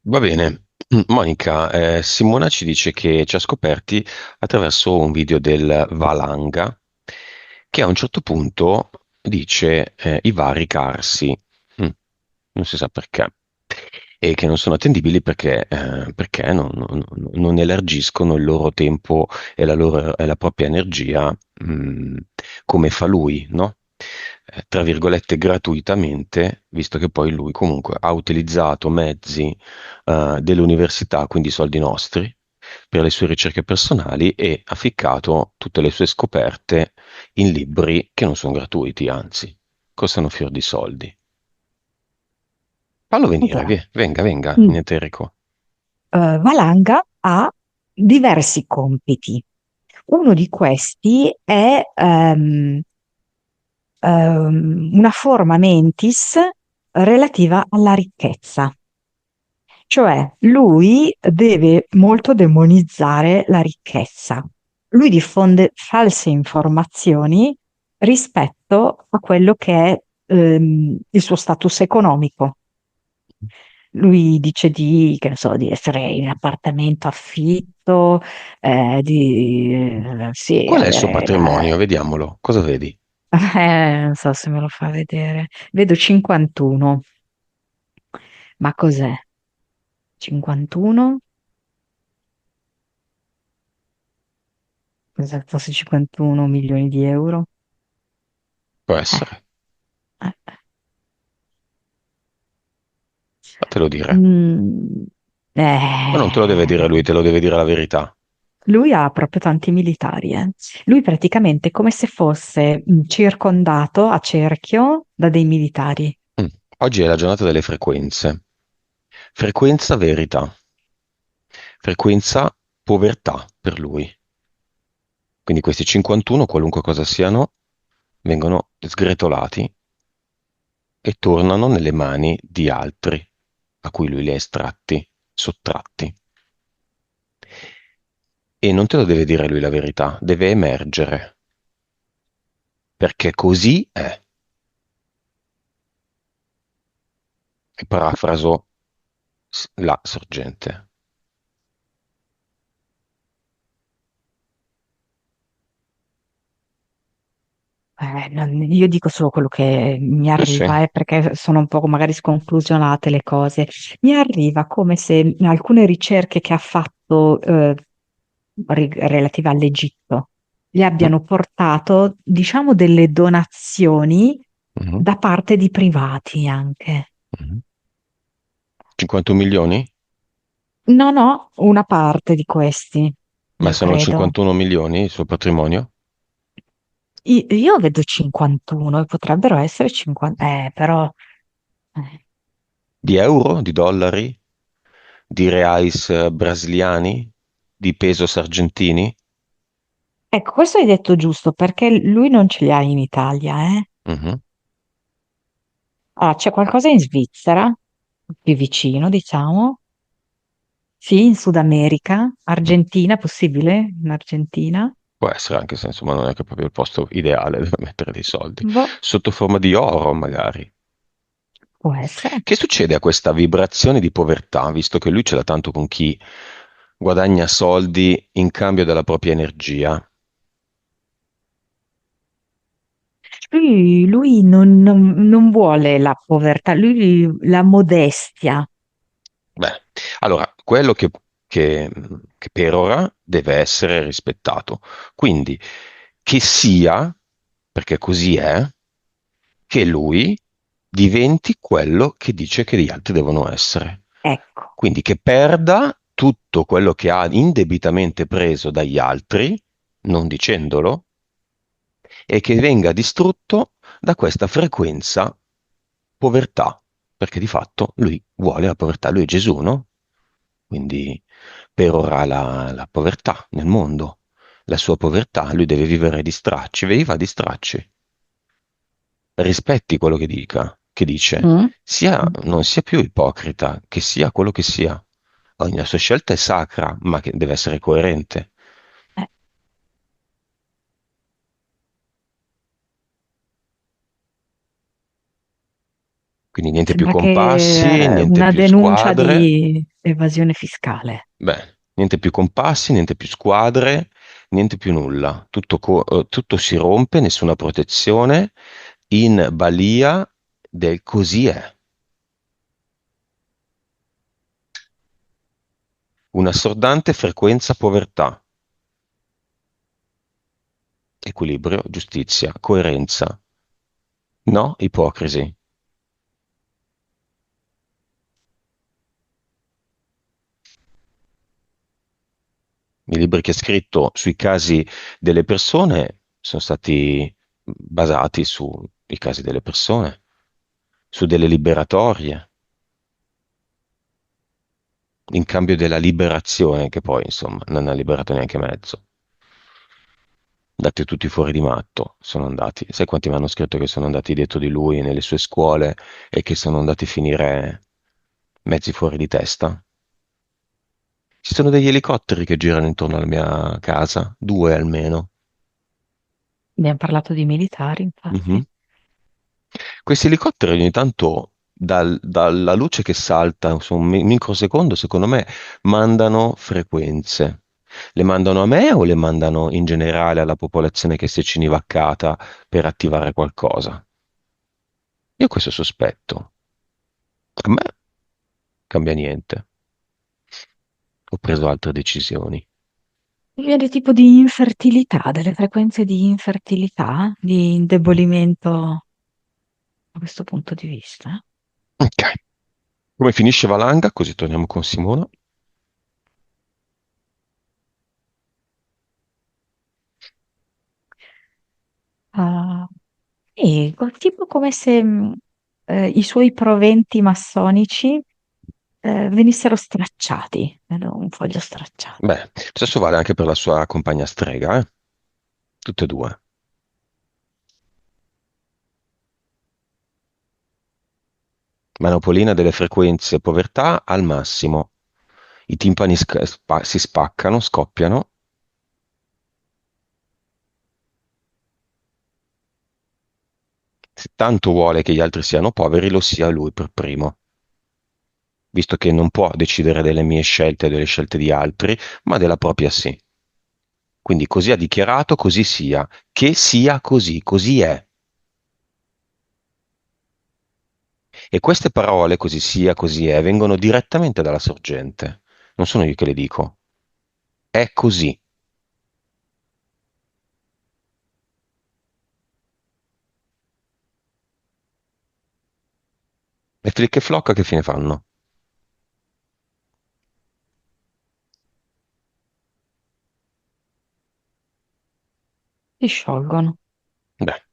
Va bene. Monica, Simona ci dice che ci ha scoperti attraverso un video del Valanga che a un certo punto dice i vari carsi, mm, non si sa perché, e che non sono attendibili perché non elargiscono il loro tempo e la propria energia, come fa lui, no? Tra virgolette gratuitamente, visto che poi lui comunque ha utilizzato mezzi dell'università, quindi soldi nostri, per le sue ricerche personali e ha ficcato tutte le sue scoperte in libri che non sono gratuiti, anzi, costano fior di soldi. Fallo venire, Allora, venga, venga, mm, niente Enrico. Valanga ha diversi compiti. Uno di questi è una forma mentis relativa alla ricchezza. Cioè, lui deve molto demonizzare la ricchezza. Lui diffonde false informazioni rispetto a quello che è il suo status economico. Lui dice che ne so, di essere in appartamento affitto, sì, Qual è il suo avere patrimonio? Vediamolo. Cosa vedi? non so se me lo fa vedere. Vedo 51. Ma cos'è? 51? Pensavo fosse 51 milioni di euro. Può Eh, essere. eh. Fatelo dire. Mm, Ma non te lo deve dire lui, eh, te lo deve dire la verità. Lui ha proprio tanti militari, eh. Lui praticamente è come se fosse circondato a cerchio da dei militari. Mm. Oggi è la giornata delle frequenze. Frequenza verità. Frequenza povertà per lui. Quindi questi 51, qualunque cosa siano, vengono sgretolati e tornano nelle mani di altri, a cui lui li ha estratti, sottratti. E non te lo deve dire lui la verità, deve emergere, perché così è. E parafraso la sorgente. Io dico solo quello che mi Sì, sì. arriva, perché sono un po' magari sconclusionate le cose. Mi arriva come se alcune ricerche che ha fatto relative all'Egitto gli Mm, abbiano portato, diciamo, delle donazioni mhm, da parte di privati anche. mhm. 51 milioni? No, no, una parte di questi, Ma io sono credo. 51 milioni il suo patrimonio? Io vedo 51 e potrebbero essere 50, però eh. Di euro? Di dollari? Di reais brasiliani? Di pesos argentini? Ecco, questo hai detto giusto perché lui non ce li ha in Italia, eh. Mhm. Ah, c'è qualcosa in Svizzera, più vicino, diciamo. Sì, in Sud America, Mm. Argentina, possibile? In Argentina? Può essere anche se insomma non è che proprio il posto ideale dove mettere dei soldi. Boh, Sotto forma di oro, magari. può essere. Che succede a questa vibrazione di povertà, visto che lui ce l'ha tanto con chi guadagna soldi in cambio della propria energia? Lui non vuole la povertà, lui la modestia. Beh, allora, quello che- che per ora deve essere rispettato. Quindi, che sia, perché così è, che lui diventi quello che dice che gli altri devono essere. Ecco, Quindi che perda tutto quello che ha indebitamente preso dagli altri, non dicendolo, e che venga distrutto da questa frequenza povertà, perché di fatto lui vuole la povertà, lui è Gesù, no? Quindi perora la povertà nel mondo, la sua povertà, lui deve vivere di stracci, viva di stracci, rispetti quello che dica, che dice, mm. non sia più ipocrita, che sia quello che sia. La sua scelta è sacra, ma che deve essere coerente. Eh, Quindi niente più Sembra compassi, che niente una più denuncia squadre. evasione fiscale. Beh, niente più compassi, niente più squadre, niente più nulla. Tutto si rompe, nessuna protezione, in balia del così è. Un'assordante frequenza povertà, equilibrio, giustizia, coerenza. No, ipocrisi. I libri che ha scritto sui casi delle persone sono stati basati sui casi delle persone, su delle liberatorie, in cambio della liberazione, che poi, insomma, non ha liberato neanche mezzo. Andati tutti fuori di matto, sono andati. Sai quanti mi hanno scritto che sono andati dietro di lui nelle sue scuole e che sono andati a finire mezzi fuori di testa? Ci sono degli elicotteri che girano intorno alla mia casa, due almeno. Abbiamo parlato di militari, Mhm. infatti. Questi elicotteri ogni tanto, dalla luce che salta su un microsecondo, secondo me, mandano frequenze. Le mandano a me o le mandano in generale alla popolazione che si è cinivaccata per attivare qualcosa? Io ho questo sospetto. A me cambia niente. Ho preso altre decisioni. Viene tipo di infertilità, delle frequenze di infertilità, di indebolimento da questo punto di vista. Ok. Come finisce Valanga? Così torniamo con Simona. Ah, e tipo come se i suoi proventi massonici venissero stracciati, vedo un foglio stracciato. Beh, lo stesso vale anche per la sua compagna strega, eh? Tutte e due. Manopolina delle frequenze povertà al massimo. I timpani si spaccano, scoppiano. Se tanto vuole che gli altri siano poveri, lo sia lui per primo, visto che non può decidere delle mie scelte e delle scelte di altri, ma della propria sì. Quindi così ha dichiarato, così sia. Che sia così, così è. E queste parole, così sia, così è, vengono direttamente dalla sorgente. Non sono io che le dico. È così. E Flick e Flock che fine fanno? Si sciolgono. Beh.